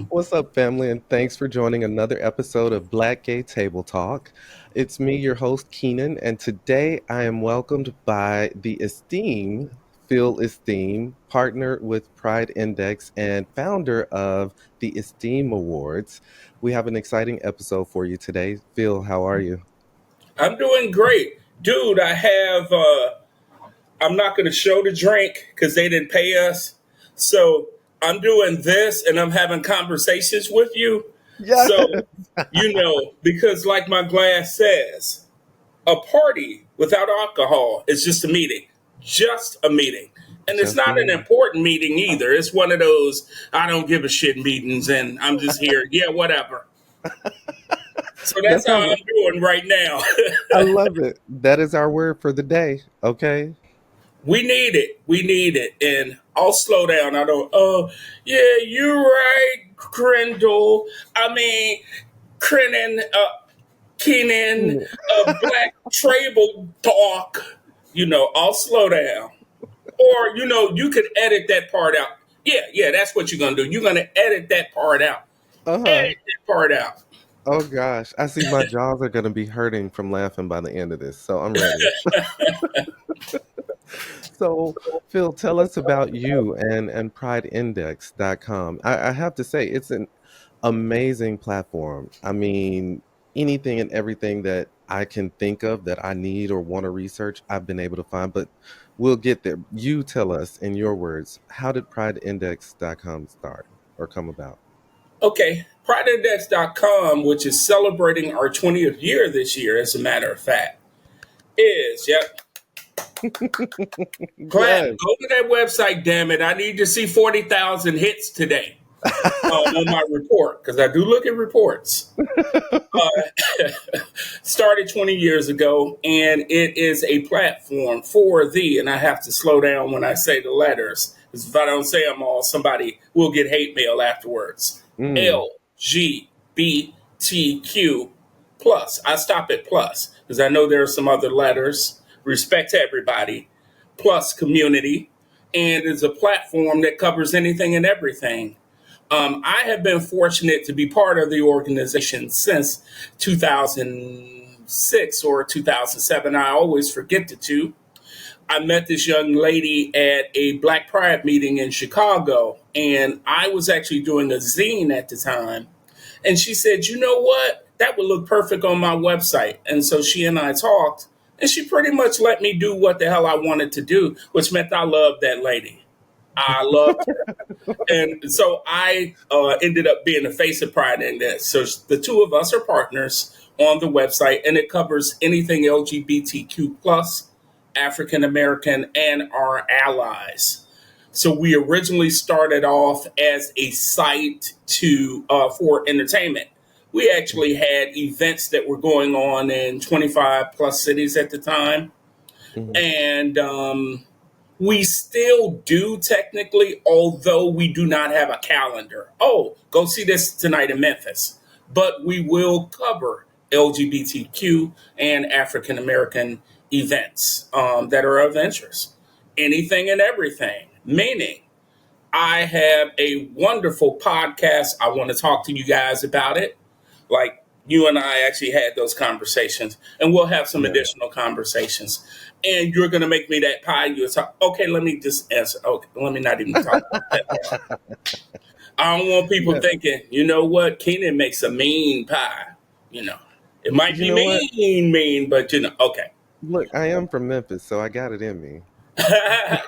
What's up, family? And thanks for joining another episode of Black Gay Table Talk. It's me, your host, Keenan, and today I am welcomed by the Esteem, Phil Esteem, partner with Pride Index and founder of the Esteem Awards. We have an exciting episode for you today. Phil, how are you? I'm doing great. Dude, I'm not going to show the drink because they didn't pay us. So I'm doing this and I'm having conversations with you. Yes. So, because like my glass says, a party without alcohol is just a meeting, just a meeting. And it's Just a not an minute. important meeting either. It's one of those I don't give a shit meetings and I'm just here. Yeah, whatever. So that's That's how our, I'm doing right now. I love it. That is our word for the day. Okay. We need it. We need it. And I'll slow down. I don't, oh, yeah, you're right, Crendel. I mean, Crennan, Keenan, Black Trable Talk. I'll slow down. Or, you could edit that part out. Yeah, that's what you're going to do. You're going to edit that part out. Uh-huh. Edit that part out. Oh gosh, I see my jaws are going to be hurting from laughing by the end of this, so I'm ready. So, Phil, tell us about you and prideindex.com. I have to say, it's an amazing platform. I mean, anything and everything that I can think of that I need or want to research, I've been able to find, but we'll get there. You tell us in your words, how did prideindex.com start or come about? Okay, prideindex.com, which is celebrating our 20th year this year, as a matter of fact, yep. Clap. Yes. Go to that website, damn it. I need to see 40,000 hits today on my report because I do look at reports. Started 20 years ago, and it is a platform for the, and I have to slow down when I say the letters because if I don't say them all, somebody will get hate mail afterwards. Mm, LGBTQ plus. I stop at plus because I know there are some other letters. Respect to everybody. Plus community. And it's a platform that covers anything and everything. I have been fortunate to be part of the organization since 2006 or 2007. I always forget the two. I met this young lady at a Black Pride meeting in Chicago, and I was actually doing a zine at the time. And she said, you know what? That would look perfect on my website. And so she and I talked, and she pretty much let me do what the hell I wanted to do, which meant I loved that lady. I loved her. And so I ended up being the face of Pride Index. So the two of us are partners on the website, and it covers anything LGBTQ plus, African American, and our allies. So we originally started off as a site to for entertainment. We actually had events that were going on in 25 plus cities at the time, mhm. and we still do technically, although we do not have a calendar. Oh, go see this tonight in Memphis. But we will cover LGBTQ and African American events that are of interest. Anything and everything. Meaning, I have a wonderful podcast. I want to talk to you guys about it. Like you and I actually had those conversations, and we'll have some Yeah. additional conversations. And you're going to make me that pie. You talk. Okay, let me just answer. Okay, let me not even talk about that part. I don't want people Yeah. thinking, you know what, Keenan makes a mean pie. You know, it might You be know what? mean, but okay. Look, I am from Memphis, so I got it in me. Good.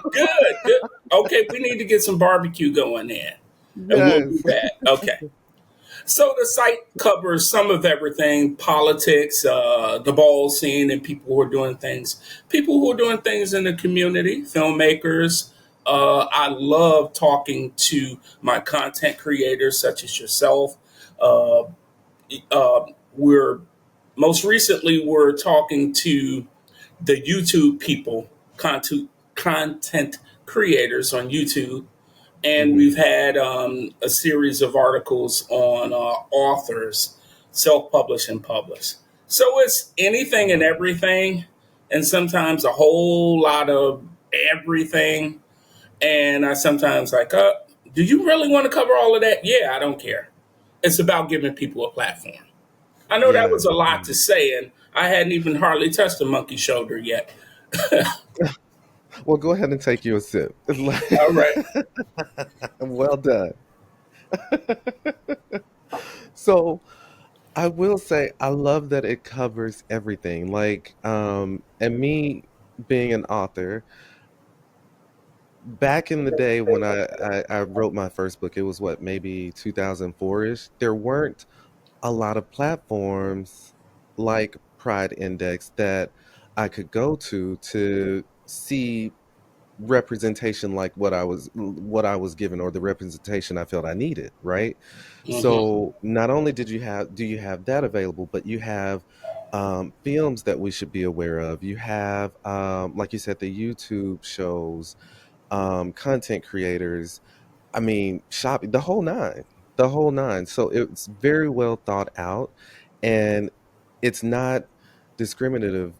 Okay, we need to get some barbecue going there, and we'll do Yes. that. Okay. So the site covers some of everything: politics, the ball scene, and People who are doing things in the community, filmmakers. I love talking to my content creators, such as yourself. Uh, we're Most recently we're talking to the YouTube people, content creators on YouTube, and Mhm. we've had a series of articles on authors, self-publish and publish. So it's anything and everything, and sometimes a whole lot of everything. And I sometimes like, Do you really want to cover all of that? Yeah, I don't care. It's about giving people a platform. I know that was Yes. a lot to say, and I hadn't even hardly touched the monkey shoulder yet. Well, go ahead and take you a sip. It's All right. like, well done. So I will say I love that it covers everything. Like, and me being an author, back in the day when I wrote my first book, it was what, maybe 2004-ish. There weren't a lot of platforms like Pride Index that I could go to see representation like what I was given, or the representation I felt I needed, right? Hmm. So not only do you have that available, but you have films that we should be aware of. You have, like you said, the YouTube shows, content creators. I mean, shopping, the whole nine. So it's very well thought out, and it's not discriminative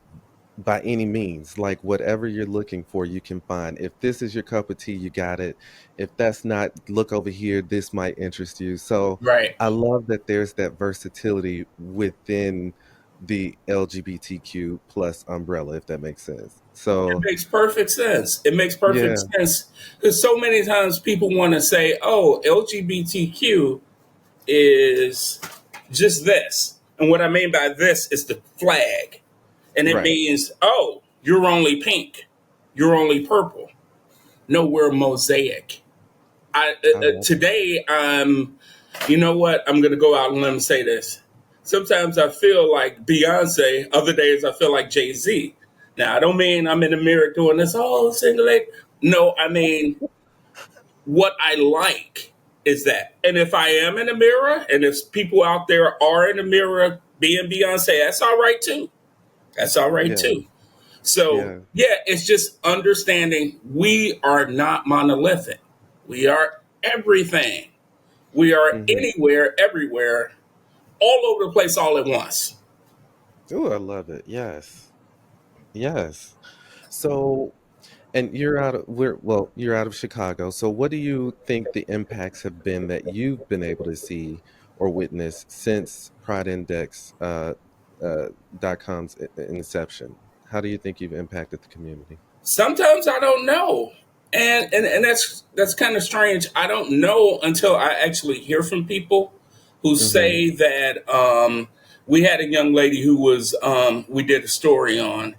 by any means. Like, whatever you're looking for, you can find. If this is your cup of tea, you got it. If that's not, look over here. This might interest you. So Right. I love that there's that versatility within the LGBTQ plus umbrella, if that makes sense. It So makes perfect sense. It makes perfect yeah, sense because so many times people want to say, "Oh, LGBTQ is just this," and what I mean by this is the flag, and it right. means, "Oh, you're only pink, you're only purple." No, we're mosaic. I love it. Today, you know what? I'm going to go out and let me say this. Sometimes I feel like Beyonce. Other days I feel like Jay-Z. Now I don't mean I'm in the mirror doing this. Oh, single leg. No, I mean what I like is that. And if I am in the mirror, and if people out there are in the mirror being Beyonce, that's all right too. That's all right Yeah, too. So yeah. yeah, it's just understanding we are not monolithic. We are everything. We are Hmm. anywhere, everywhere, all over the place, all at once. Ooh, I love it. Yes, yes. So, and you're out of Chicago. So what do you think the impacts have been that you've been able to see or witness since Pride Index .com's inception? How do you think you've impacted the community? Sometimes I don't know. And that's kind of strange. I don't know until I actually hear from people who Hmm. say that we had a young lady who was we did a story on,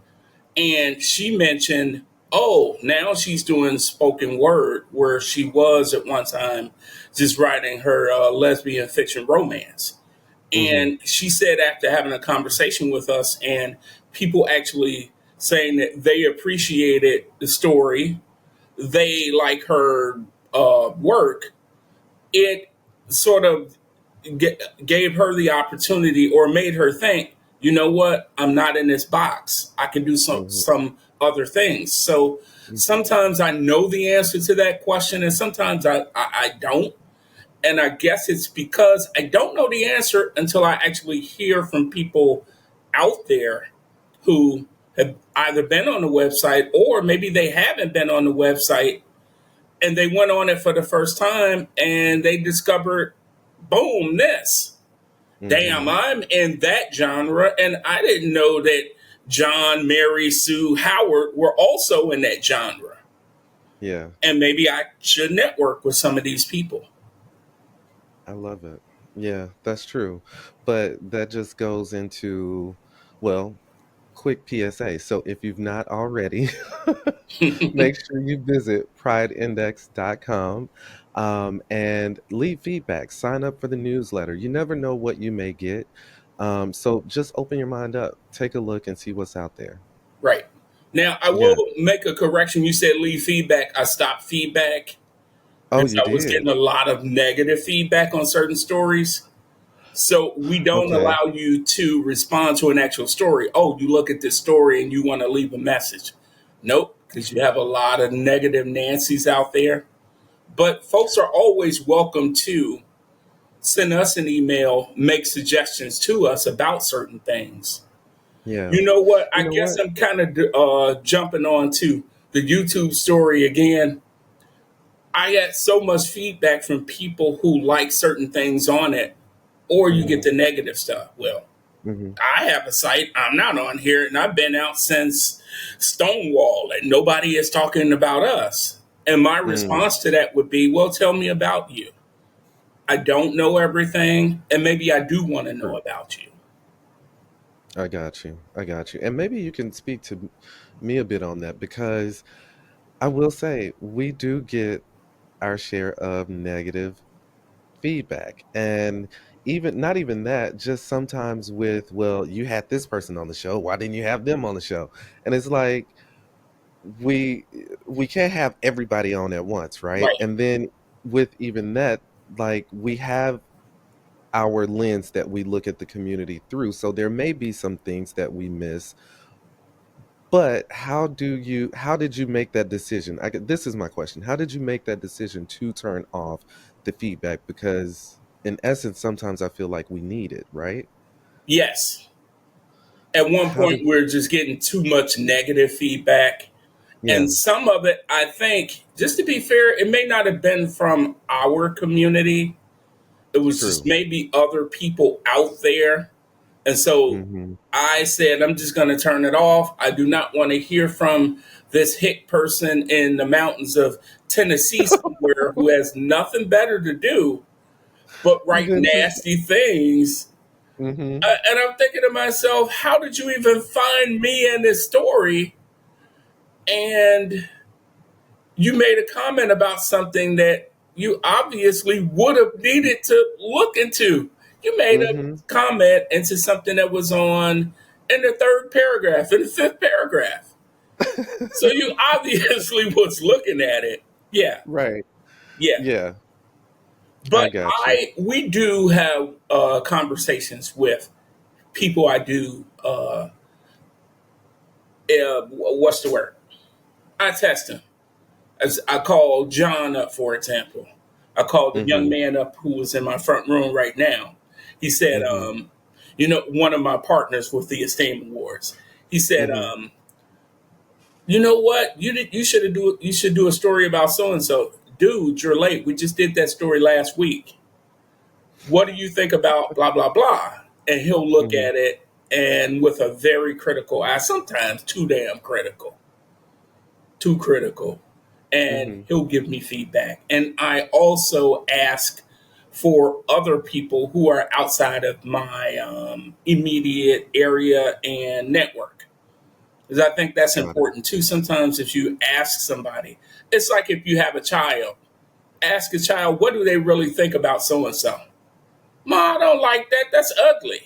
and she mentioned, oh, now she's doing spoken word where she was at one time just writing her lesbian fiction romance. Hmm. And she said, after having a conversation with us, and people actually saying that they appreciated the story, they like her work, it sort of gave her the opportunity or made her think, you know what, I'm not in this box. I can do Hmm. some other things. So sometimes I know the answer to that question, and sometimes I don't. And I guess it's because I don't know the answer until I actually hear from people out there who have either been on the website or maybe they haven't been on the website and they went on it for the first time and they discovered, boom, this. Damn, Hmm. I'm in that genre. And I didn't know that John, Mary, Sue, Howard were also in that genre. Yeah, And maybe I should network with some of these people. I love it. Yeah, that's true. But that just goes into, well, quick PSA. So if you've not already, make sure you visit prideindex.com, and leave feedback. Sign up for the newsletter. You never know what you may get. So just open your mind up, take a look, and see what's out there. Right. Now, I will Yeah. make a correction. You said leave feedback. I stopped feedback Oh, because you I was did? getting a lot of negative feedback on certain stories. So we don't Okay. allow you to respond to an actual story. Oh, you look at this story and you want to leave a message. Nope, because you have a lot of negative Nancy's out there. But folks are always welcome to send us an email, make suggestions to us about certain things. Yeah. You know what? You I know guess what? I'm kind of jumping on to the YouTube story again. I get so much feedback from people who like certain things on it, or you get Mhm. the negative stuff. Well, Mhm. I have a site, I'm not on here, and I've been out since Stonewall, and nobody is talking about us. And my Mm. response to that would be, well, tell me about you. I don't know everything, and maybe I do want to know True. about you. I got you. I got you. And maybe you can speak to me a bit on that because I will say we do get our share of negative feedback. And even not even that, just sometimes with, well, you had this person on the show, why didn't you have them on the show? And it's like we we can't have everybody on at once, right? Right. And then with even that, like we have our lens that we look at the community through. So there may be some things that we miss, but how did you make that decision? This is my question. How did you make that decision to turn off the feedback? Because in essence, sometimes I feel like we need it, right? Yes. At one How point, did we're just getting too much negative feedback. yeah, And some of it, I think, just to be fair, it may not have been from our community. It was just true. maybe other people out there. And so Mhm. I said, I'm just going to turn it off. I do not want to hear from this hick person in the mountains of Tennessee somewhere who has nothing better to do but write Then just nasty things. mhm. And I'm thinking to myself, how did you even find me in this story? And you made a comment about something that you obviously would have needed to look into. You made a Mhm. comment into something that was on in the third paragraph, in the fifth paragraph. So you obviously was looking at it. Yeah, Right. yeah. Yeah, I But got you. we do have conversations with people. I do. What's the word? I test them. As I called John up, for example. I called the young Mhm. man up who was in my front room right now. He said, Mhm. one of my partners with the Esteem Awards. He said, Mhm. you know what? You should do a story about so and so. Dude, you're late. We just did that story last week. What do you think about blah blah blah? And he'll look Mhm. at it and with a very critical eye, sometimes too damn critical, too critical, and Mhm. he'll give me feedback. And I also ask for other people who are outside of my immediate area and network. Because I think that's Got it. important too. Sometimes if you ask somebody, it's like if you have a child, ask a child, what do they really think about so and so? Ma, I don't like that. That's ugly.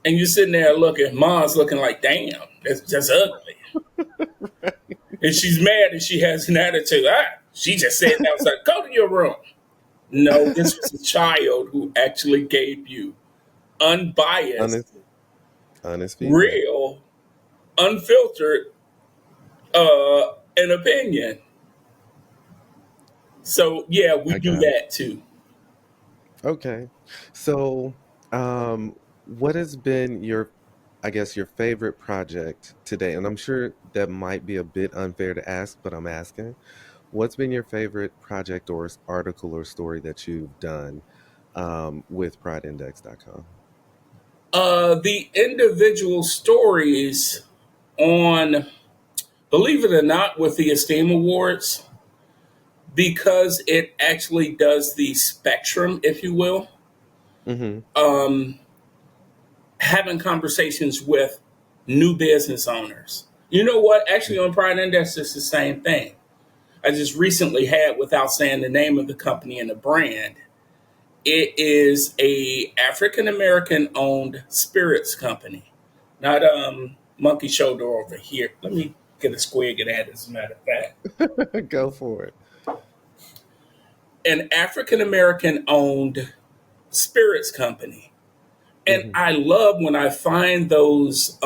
And you're sitting there looking, Ma's looking like, damn, that's ugly. And she's mad and she has an attitude. She just said that was like, go to your room. No, this was a child who actually gave you unbiased, Honest honest feedback. real, unfiltered an opinion. So yeah, we I do got it. that too. Okay. So, what has been your, I guess, your favorite project today? And I'm sure that might be a bit unfair to ask, but I'm asking. What's been your favorite project or article or story that you've done with prideindex.com? The individual stories on, believe it or not, with the Esteem Awards, because it actually does the spectrum, if you will, Mm-hmm. um, having conversations with new business owners. You know what? Actually, on Pride Index, it's the same thing. I just recently had, without saying the name of the company and the brand, it is a African American owned spirits company, not Monkey Shoulder over here. Let me get a squig of that. As a matter of fact, Go for it. an African American owned spirits company. And Mm-hmm. I love when I find those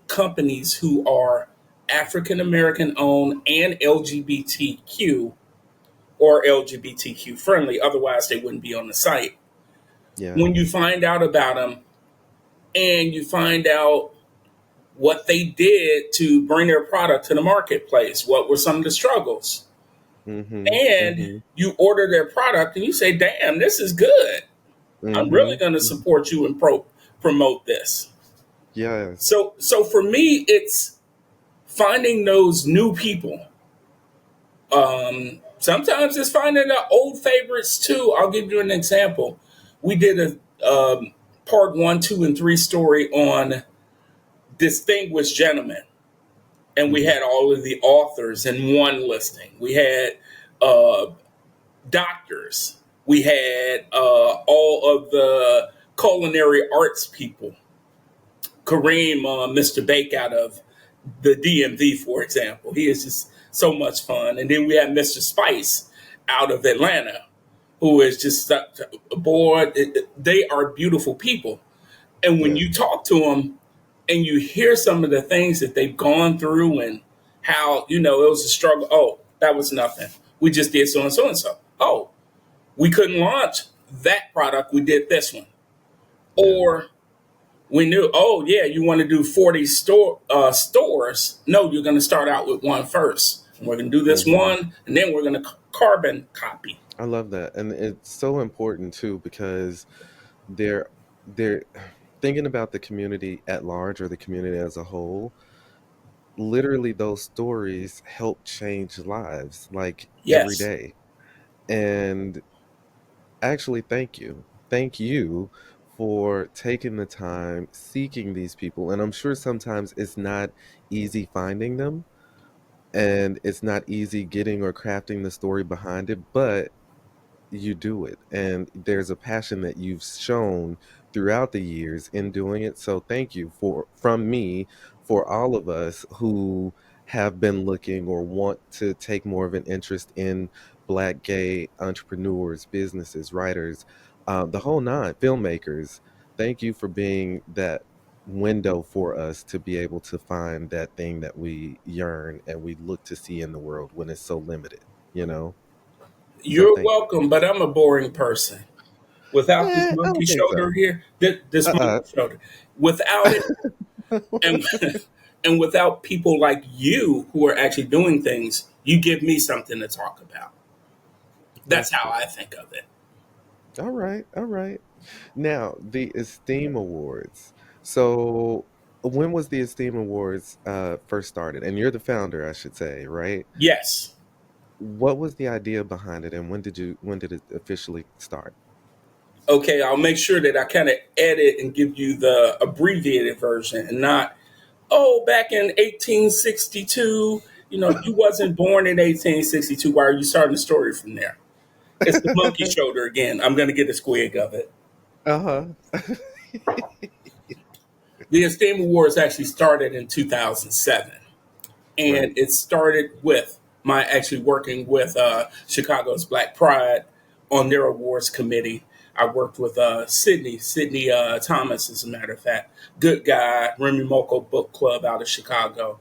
companies who are African American owned and LGBTQ or LGBTQ friendly. Otherwise, they wouldn't be on the site. Yeah. When you find out about them and you find out what they did to bring their product to the marketplace, what were some of the struggles? Mhm. and Mhm. you order their product and you say, "Damn, this is good. I'm really Mhm. going to Mhm. support you and promote this." Yes. So for me, it's finding those new people. Sometimes it's finding the old favorites too. I'll give you an example. We did a part one, two, and three story on distinguished gentlemen, and we Mhm. had all of the authors in one listing. We had uh, doctors. We had all of the culinary arts people. Kareem, Mr. Bake out of the DMV, for example. He is just so much fun. And then we have Mr. Spice out of Atlanta, who is just boy. They are beautiful people, and when Yeah. you talk to them and you hear some of the things that they've gone through and how it was a struggle. Oh, that was nothing. We just did so and so and so. Oh, we couldn't launch that product. We did this one, Yeah. or we knew, oh yeah, you want to do 40 stores. No, you're going to start out with one first. And we're going to do this Mhm. one, and then we're going to carbon copy. I love that. And it's so important too because they're thinking about the community at large or the community as a whole. Literally those stories help change lives like every Yes, day. And actually, thank you. Thank you for taking the time seeking these people. And I'm sure sometimes it's not easy finding them and it's not easy getting or crafting the story behind it, but you do it. And there's a passion that you've shown throughout the years in doing it. So thank you from me for all of us who have been looking or want to take more of an interest in Black gay entrepreneurs, businesses, writers, the whole nine, filmmakers. Thank you for being that window for us to be able to find that thing that we yearn and we look to see in the world when it's so limited, you know? So you're thank you. welcome, but I'm a boring person. Without this I monkey don't think shoulder so. here, this Uh-uh. monkey shoulder, without it, and and without people like you who are actually doing things, you give me something to talk about. That's That's how cool. I think of it. All right, all right. Now, the Esteem Awards. So, when was the Esteem Awards first started? And you're the founder, I should say, right? Yes. What was the idea behind it, and when did it officially start? Okay, I'll make sure that I kind of edit and give you the abbreviated version and not, oh, back in 1862, you wasn't born in 1862. Why are you starting the story from there? It's the monkey shoulder again. I'm going to get a squig of it. Uh-huh. The Esteem Awards actually started in 2007, and Right. it started with my actually working with Chicago's Black Pride on their awards committee. I worked with Sydney Thomas, as a matter of fact, good guy, Remy Moko Book Club out of Chicago.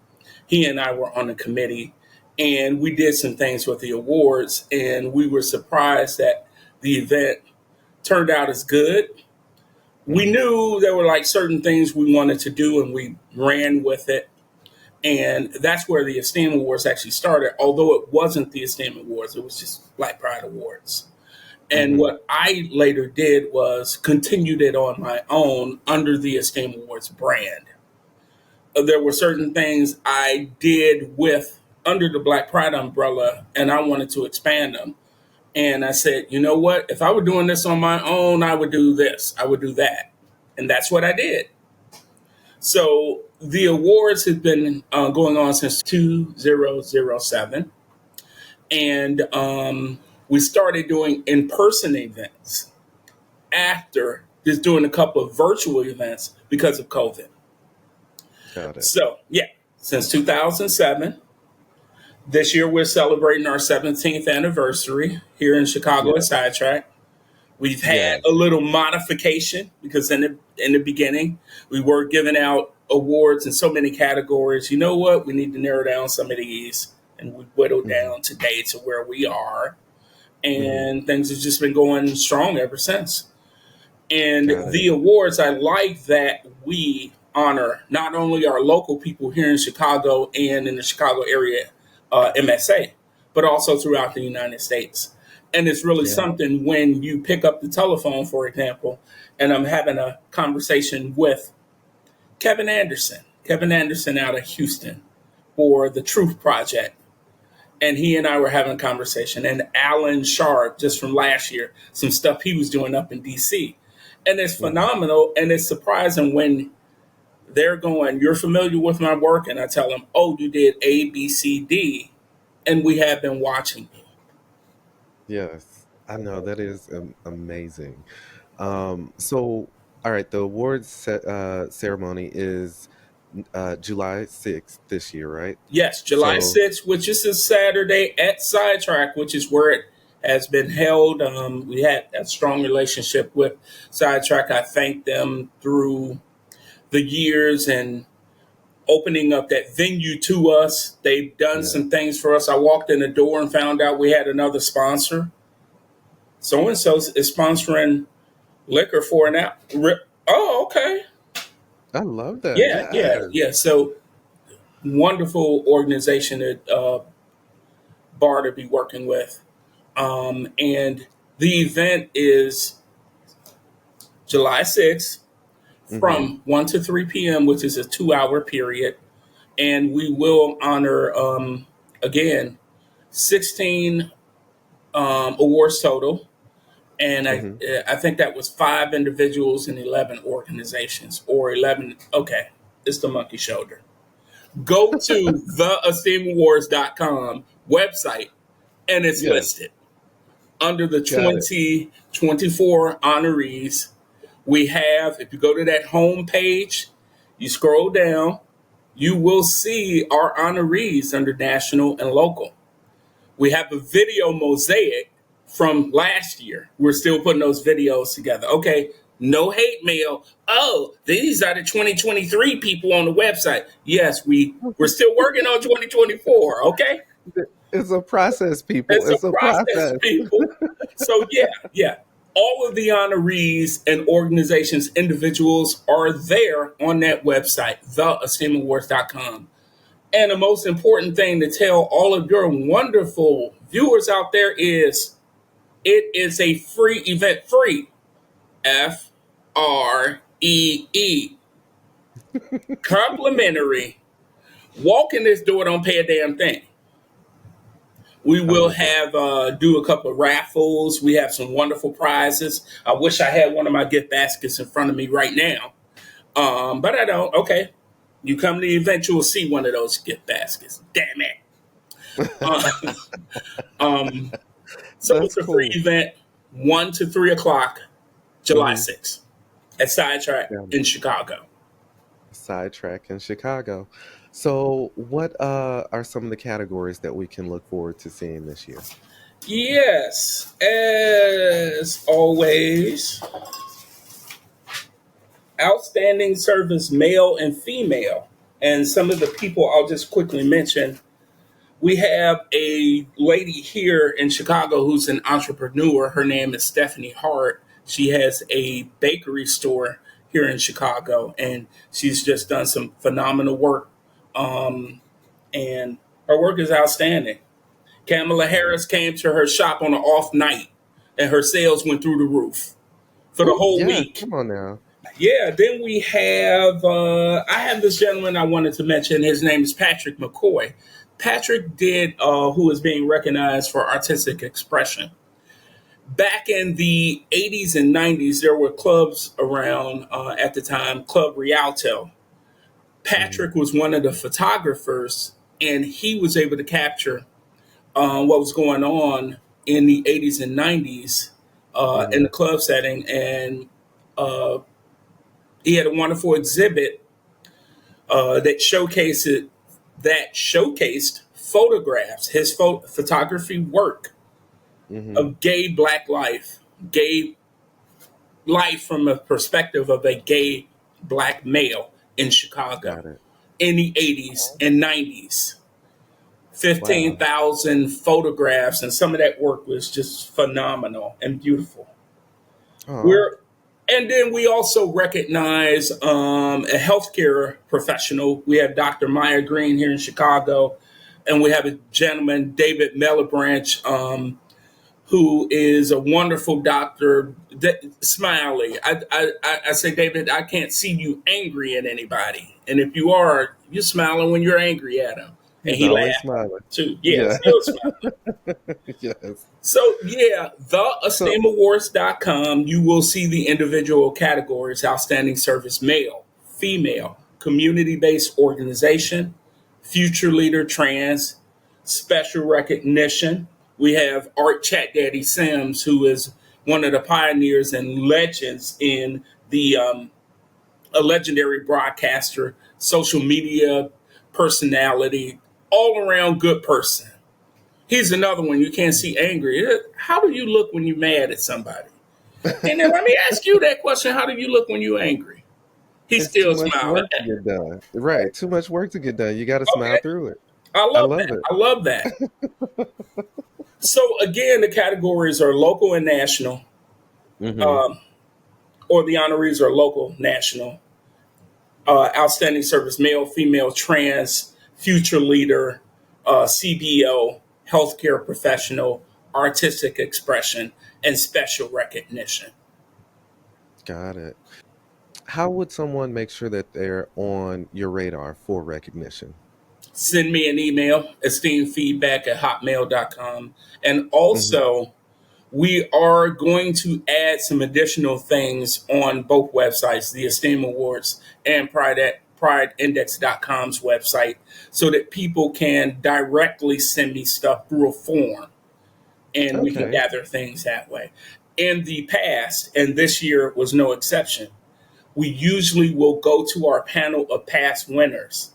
He and I were on the committee, and we did some things with the awards, and we were surprised that the event turned out as good. We Hmm. knew there were like certain things we wanted to do, and we ran with it, and that's where the Esteem Awards actually started, although it wasn't the Esteem Awards, it was just Black Pride Awards. And Hmm. what I later did was continued it on my own under the Esteem Awards brand. There were certain things I did with under the Black Pride umbrella, and I wanted to expand them. And I said, you know what? If I were doing this on my own, I would do this, I would do that. And that's what I did. So the awards have been going on since 2007. And we started doing in person events after just doing a couple of virtual events because of COVID. Got it. So, yeah, since 2007. This year we're celebrating our 17th anniversary here in Chicago at Yes. Sidetrack. We've had a Yes. little modification because in the beginning we were giving out awards in so many categories. You know what? We need to narrow down some of these, and we whittled Hmm. down today to where we are, Hmm. and things have just been going strong ever since. And Got the it. awards, I like that we honor not only our local people here in Chicago and in the Chicago area MSA, but also throughout the United States. And it's really Yeah. something when you pick up the telephone, for example, and I'm having a conversation with Kevin Anderson out of Houston for the Truth Project. And he and I were having a conversation, and Alan Sharp, just from last year, some stuff he was doing up in DC. And it's Mhm. phenomenal, and it's surprising when they're going, "You're familiar with my work?" And I tell them, "Oh, you did A, B, C, D, and we have been watching you." Yes, I know that is amazing. So, all right, the awards ceremony is July 6th this year, right? Yes, July So, 6th, which is a Saturday at Sidetrack, which is where it has been held. We had a strong relationship with Sidetrack. I thank them through the years and opening up that venue to us. They've done yeah. some things for us. I walked in the door and found out we had another sponsor. So and so is sponsoring liquor for an app. Oh, okay. I love that. Yeah, yeah, Yes. yeah. So wonderful organization that Bar to be working with. And the event is July 6th Mm-hmm. from 1 to 3 p.m., which is a 2 hour period. And we will honor, again, 16 awards total. And Mm-hmm. I think that was 5 individuals and 11 organizations, or 11. Okay, it's the monkey shoulder. Go to the esteemawards.com website, and it's Yes, listed under the got it. 2024 honorees. We have, if you go to that home page, you scroll down, you will see our honorees under national and local. We have a video mosaic from last year. We're still putting those videos together. Okay, no hate mail. Oh, these are the 2023 people on the website. Yes, we're still working on 2024. Okay, It's a process, people. it's a It's a process, process. people. So yeah, yeah. All of the honorees and organizations, individuals are there on that website, theesteemawards.com. And the most important thing to tell all of your wonderful viewers out there is it is a free event. Free. FREE. Complimentary. Walk in this door, don't pay a damn thing. We I will love that. have do a couple of raffles. We have some wonderful prizes. I wish I had one of my gift baskets in front of me right now, but I don't. Okay, you come to the event, you will see one of those gift baskets. Damn it! Uh, um, so That's it's a free cool. event, 1 to 3 o'clock, July Mm-hmm. 6th at Sidetrack in Chicago. Sidetrack in Chicago. So, what are some of the categories that we can look forward to seeing this year? Yes, as always, outstanding service, male and female. And some of the people I'll just quickly mention. We have a lady here in Chicago who's an entrepreneur. Her name is Stephanie Hart. She has a bakery store here in Chicago, and she's just done some phenomenal work. Um, and her work is outstanding. Kamala Wow. Harris came to her shop on an off night, and her sales went through the roof for the Ooh, whole yes, week. come on now. Yeah, then we have I have this gentleman I wanted to mention. His name is Patrick McCoy. Patrick did who is being recognized for artistic expression. Back in the 80s and 90s, there were clubs around at the time, Club Rialto. Mhm. Patrick was one of the photographers, and he was able to capture what was going on in the 80s and 90s in the Mhm. club setting. And uh, he had a wonderful exhibit that showcased photographs, his photography work Mhm. of gay life from a perspective of a gay black male in Chicago Got it. in the 80s and 90s. Wow. 15,000 photographs, and some of that work was just phenomenal and beautiful. Oh. We're and then we also recognize a healthcare professional. We have Dr. Maya Green here in Chicago. And we have a gentleman, David Mellibranch, who is a wonderful doctor, smiley. I say, David, I can't see you angry at anybody. And if you are, you're smiling when you're angry at him. And He's he always laughed smiling. too. Yeah, Yeah. still smiling. Yes. So, yeah, So theesteemawards.com, you will see the individual categories: outstanding service, male, female, community based organization, future leader, trans, special recognition. We have Art Chat Daddy Sims, who is one of the pioneers and legends in a legendary broadcaster, social media personality, all around good person. Here's another one you can't see angry. How do you look when you're mad at somebody? And then let me ask you that question. How do you look when you're angry? He's it's too still much smiling. work to get done. Right. Too much work to get done. You got to smile Okay. through it. I I love love that. it. I love that. So again, the categories are local and national, Hmm. um, or the honorees are local, national, outstanding service, male, female, trans, future leader, CBO, healthcare professional, artistic expression, and special recognition. Got it. How would someone make sure that they're on your radar for recognition? Send me an email, esteemfeedback@hotmail.com. And Hmm. also, we are going to add some additional things on both websites, the Esteem Awards and prideindex.com's website, so that people can directly send me stuff through a form and we can Okay. gather things that way. In the past, and this year was no exception, we usually will go to our panel of past winners,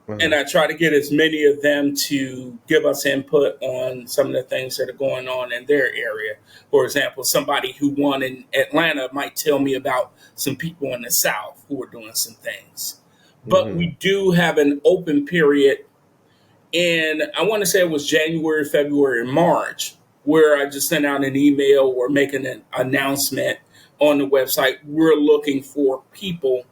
and Uh-huh. I try to get as many of them to give us input on some of the things that are going on in their area. For example, somebody who won in Atlanta might tell me about some people in the South who are doing some things. But Hmm. we do have an open period in, I want to say it was January, February, March, where I just sent out an email or making an announcement on the website. We're looking for people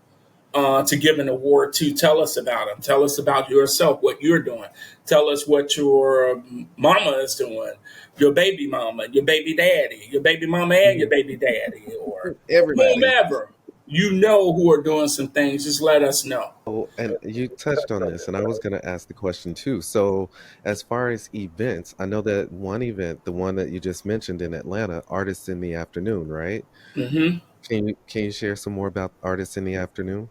to give an award to. Tell us about them. Tell us about yourself, what you're doing. Tell us what your mama is doing, your baby mama, your baby daddy, your baby mama and your Hmm. baby daddy, or Everybody. whomever you know who are doing some things. Just let us know. Oh, and you touched on this, and I was going to ask the question too. So, as far as events, I know that one event, the one that you just mentioned in Atlanta, Artists in the Afternoon, right? Hmm. Can you share some more about Artists in the Afternoon?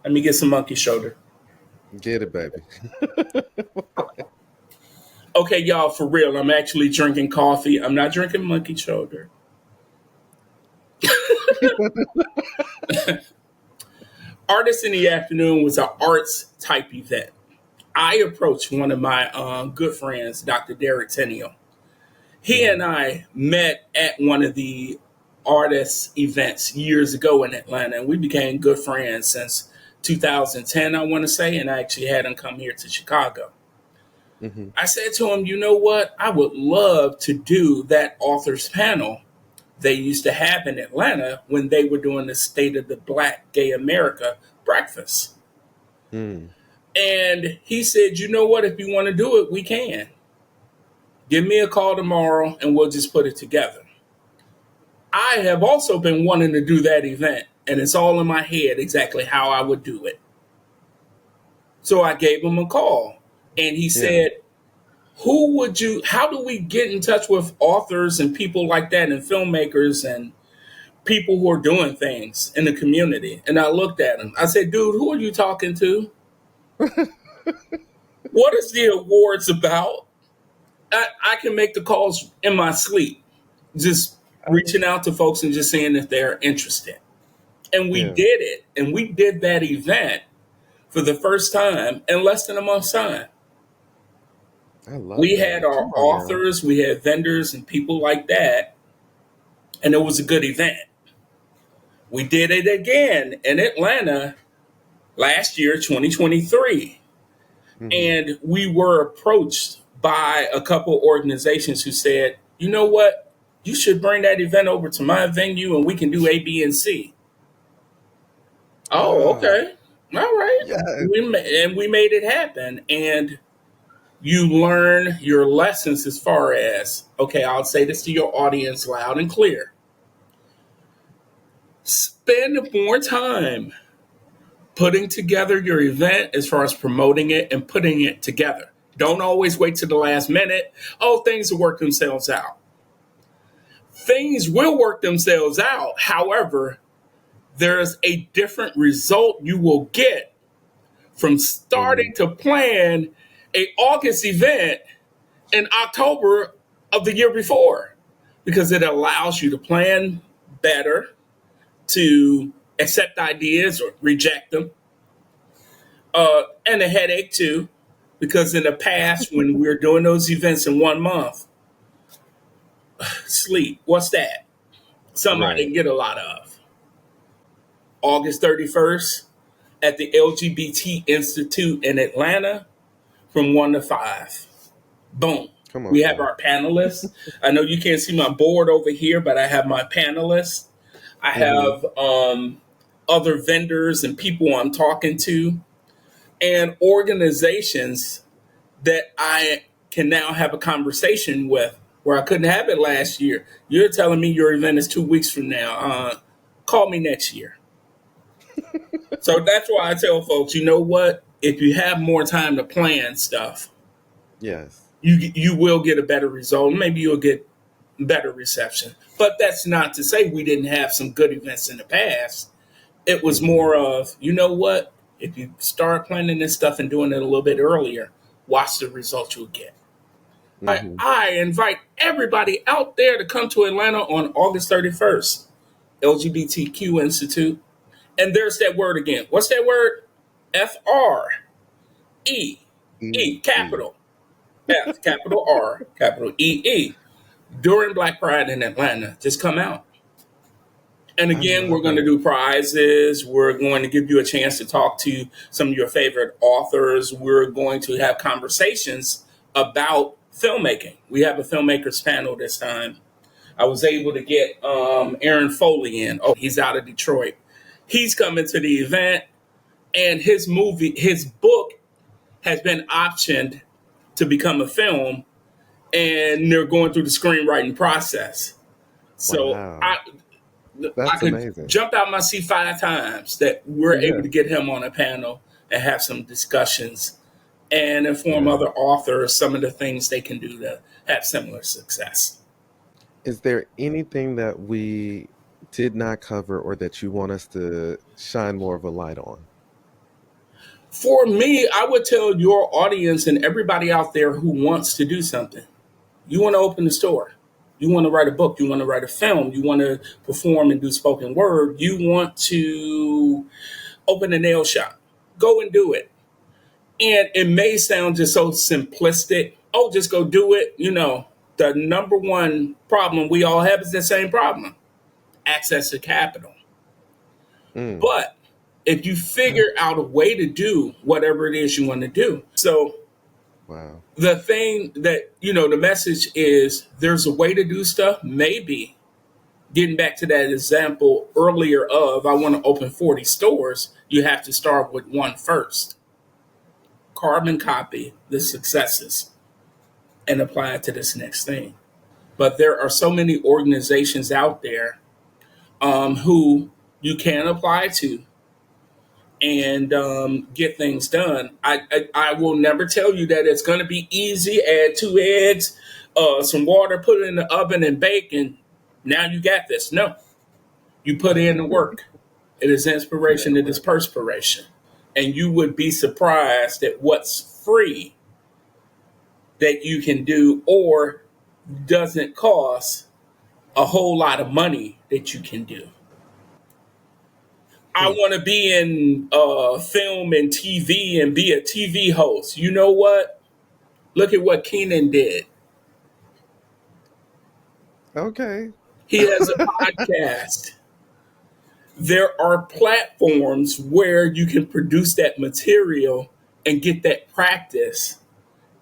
Let me get some monkey shoulder. Get it, baby. Okay, y'all, for real, I'm actually drinking coffee. I'm not drinking monkey shoulder. Artists in the Afternoon was an arts type event. I approached one of my good friends, Dr. Derek Tenniel. He Hmm. and I met at one of the artist events years ago in Atlanta, and we became good friends since 2010, I want to say, and I actually had him come here to Chicago. Hmm. I said to him, you know what? I would love to do that authors panel they used to have in Atlanta when they were doing the State of the Black Gay America breakfast. Mm. And he said, you know what? If you want to do it, we can. Give me a call tomorrow and we'll just put it together. I have also been wanting to do that event, and it's all in my head exactly how I would do it. So I gave him a call, and he Yeah. said, how do we get in touch with authors and people like that and filmmakers and people who are doing things in the community? And I looked at him. I said, dude, who are you talking to? What is the awards about? I can make the calls in my sleep, just reaching out to folks and just seeing if they're interested. And we Yeah. did it. And we did that event for the first time in less than a month's time. I love We had that. our Come on now. authors, we had vendors and people like that. And it was a good event. We did it again in Atlanta last year, 2023. Hmm. And we were approached by a couple organizations who said, you know what? You should bring that event over to my venue and we can do A, B, and C. Oh, Ah, okay. All right. yeah. And we made it happen. And You learn your lessons as far as, okay, I'll say this to your audience loud and clear. Spend more time putting together your event as far as promoting it and putting it together. Don't always wait to the last minute. Oh, things will work themselves out. Things will work themselves out. However, there's a different result you will get from Hmm. starting to plan a August event in October of the year before, because it allows you to plan better, to accept ideas or reject them, and a headache too, because in the past when we were doing those events in 1 month, sleep, what's that? Something I Right. didn't get a lot of. August 31st at the LGBT Institute in Atlanta from 1 to 5. Boom. Come on We have now. our panelists. I know you can't see my board over here, but I have my panelists. I Hmm. have other vendors and people I'm talking to, and organizations that I can now have a conversation with where I couldn't have it last year. You're telling me your event is 2 weeks from now. Call me next year. So that's why I tell folks, you know what? If you have more time to plan stuff, Yes. you will get a better result. Maybe you'll get better reception. But that's not to say we didn't have some good events in the past. It was Hmm. more of, you know what? If you start planning this stuff and doing it a little bit earlier, watch the results you'll get. Hmm. I invite everybody out there to come to Atlanta on August 31st, LGBTQ Institute. And there's that word again. What's that word? FRE. E. E. Capital F, capital R, capital EE. During Black Pride in Atlanta. Just come out. And I again, we're love going to it. do prizes. We're going to give you a chance to talk to some of your favorite authors. We're going to have conversations about filmmaking. We have a filmmakers panel this time. I was able to get Aaron Foley in. Oh, he's out of Detroit. He's coming to the event, and his book has been optioned to become a film, and they're going through the screenwriting process. So Wow. I That's could amazing. jump out my seat 5 times that we're able Yeah. to get him on a panel and have some discussions and inform Yeah. other authors some of the things they can do to have similar success. Is there anything that we did not cover or that you want us to shine more of a light on? For me, I would tell your audience and everybody out there who wants to do something, you want to open a store. You want to write a book. You want to write a film. You want to perform and do spoken word. You want to open a nail shop. Go and do it. And it may sound just so simplistic. Oh, just go do it. The number one problem we all have is the same problem: access to capital. Mm. But if you figure out a way to do whatever it is you want to do. So Wow. the thing that, the message is there's a way to do stuff. Maybe getting back to that example earlier of I want to open 40 stores, you have to start with one first. Carbon copy the successes and apply it to this next thing. But there are so many organizations out there who you can apply to and get things done. I will never tell you that it's going to be easy. Add 2 eggs, some water, put it in the oven and bake, and now you got this. No, you put in the work. It is Put in inspiration, the it is work. perspiration. And you would be surprised at what's free that you can do or doesn't cost a whole lot of money that you can do. I Hmm. want to be in film and TV and be a TV host. You know what? Look at what Keenan did. Okay. He has a podcast. There are platforms where you can produce that material and get that practice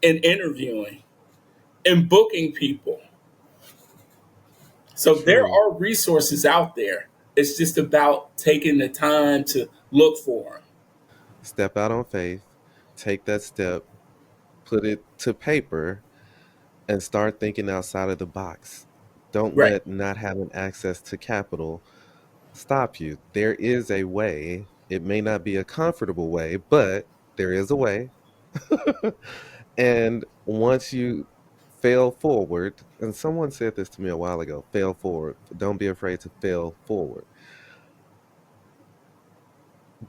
in interviewing and booking people. So there True. are resources out there. It's just about taking the time to look for them. Step out on faith. Take that step. put it to paper, and start thinking outside of the box. Don't Right. let not having access to capital stop you. There is a way. It may not be a comfortable way, but there is a way. And once you fail forward, and someone said this to me a while ago, fail forward. Don't be afraid to fail forward.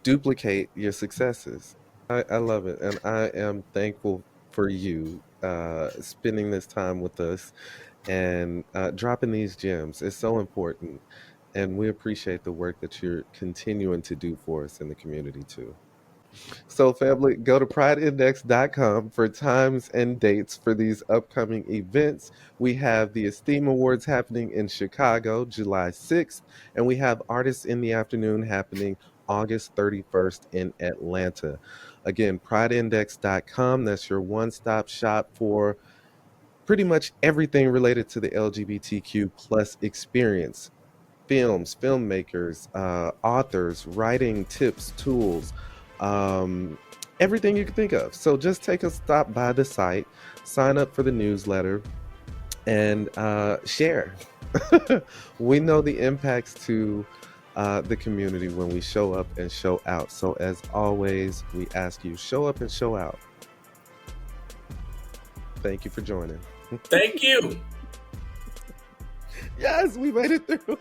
Duplicate your successes. I love it. And I am thankful for you spending this time with us and dropping these gems. It's so important. And we appreciate the work that you're continuing to do for us in the community too. So, family, go to prideindex.com for times and dates for these upcoming events. We have the Esteem Awards happening in Chicago, July 6th, and we have Artists in the Afternoon happening August 31st in Atlanta. Again, prideindex.com, that's your one stop shop for pretty much everything related to the LGBTQ plus experience. Films, filmmakers, authors, writing tips, tools, um, everything you can think of. So just take a stop by the site, sign up for the newsletter, and share. We know the impacts to the community when we show up and show out. So as always, we ask you, show up and show out. Thank you for joining. Thank you. Yes, we made it through.